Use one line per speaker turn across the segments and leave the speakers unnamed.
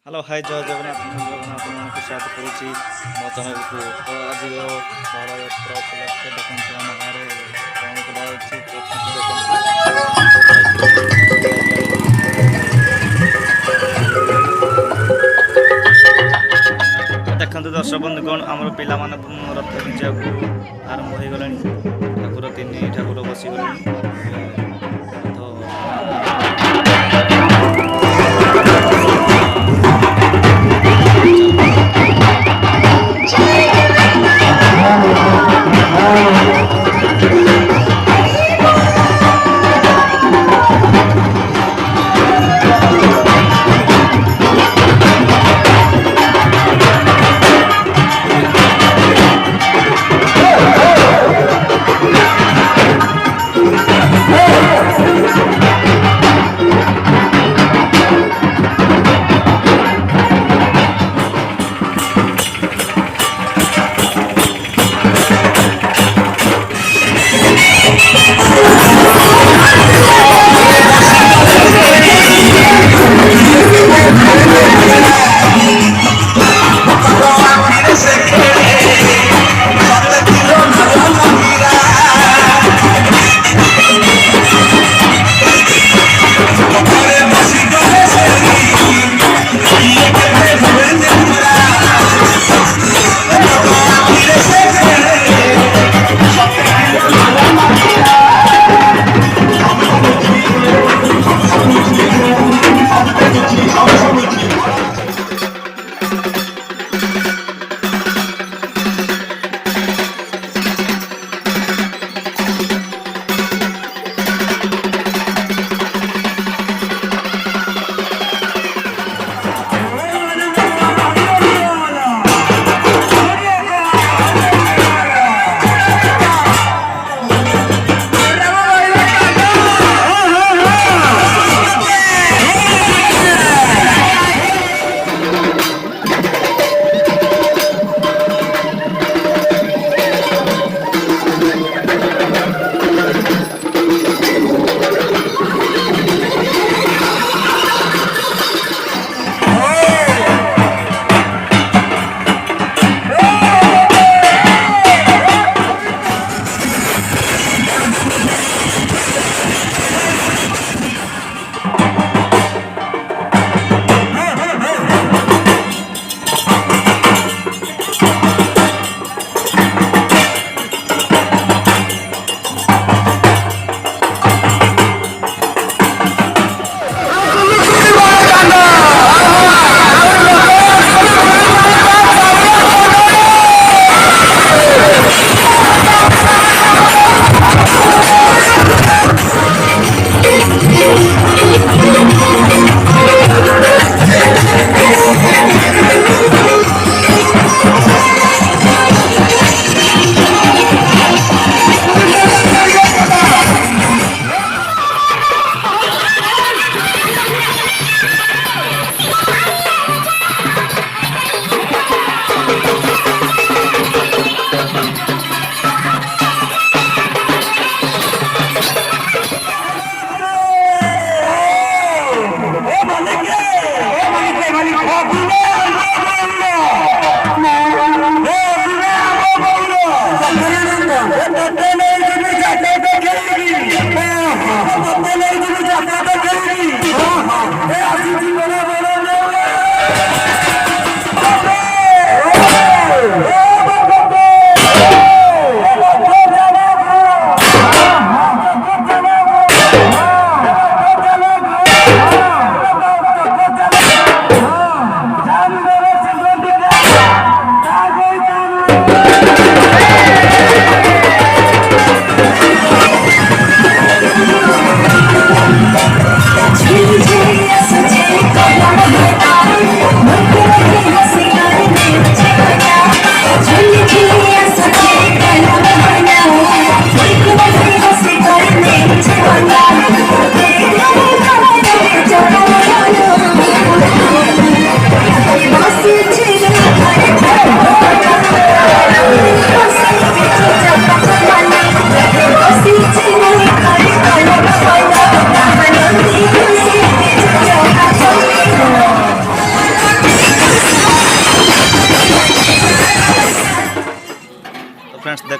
Hello hi जय जगन्नाथ आपको स्वागत करुच्ची मो चैनल को तो आज बाहुड़ा यात्रा उपलक्षे देखते आम गाँव कौन कराई देखते दर्शक बंधुगण आम पिला रथ खींचा आरंभ हो गला ठाकुर तीन ठाकुर बसीगले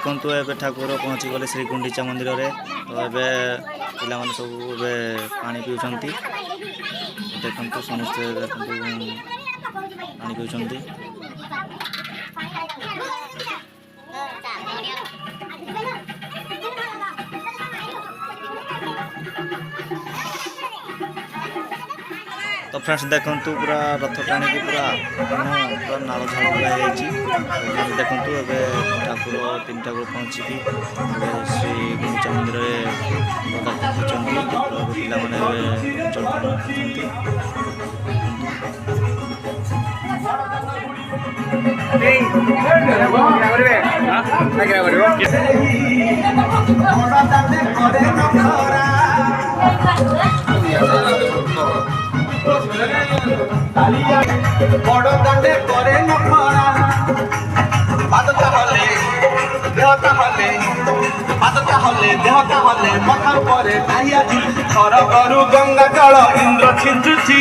ଦେଖନ୍ତୁ ଏବେ ଠାକୁର ପହଞ୍ଚିଗଲେ ଶ୍ରୀ ଗୁଣ୍ଡିଚା ମନ୍ଦିରରେ। ତ ଏବେ ପିଲାମାନେ ସବୁ ଏବେ ପାଣି ପିଉଛନ୍ତି। ଦେଖନ୍ତୁ ସମସ୍ତେ ଦେଖନ୍ତୁ ପାଣି ପିଉଛନ୍ତି। तो फ्रेंड्स देखंतु पूरा रथ टाणी पूरा पूरा नाल झाड़ लगाई देखंतु एबे ठाकुर 3 ठाकुर पहुँचिकी श्री गुंडीचा मंदिर पहुँचती पिला मैंने जल
बड़ दांडे करे नखरा बादता हले देहता हले बादता हले देहता हले मथार परे नाहिया थर करू गंगा जल इंद्र छिंचुची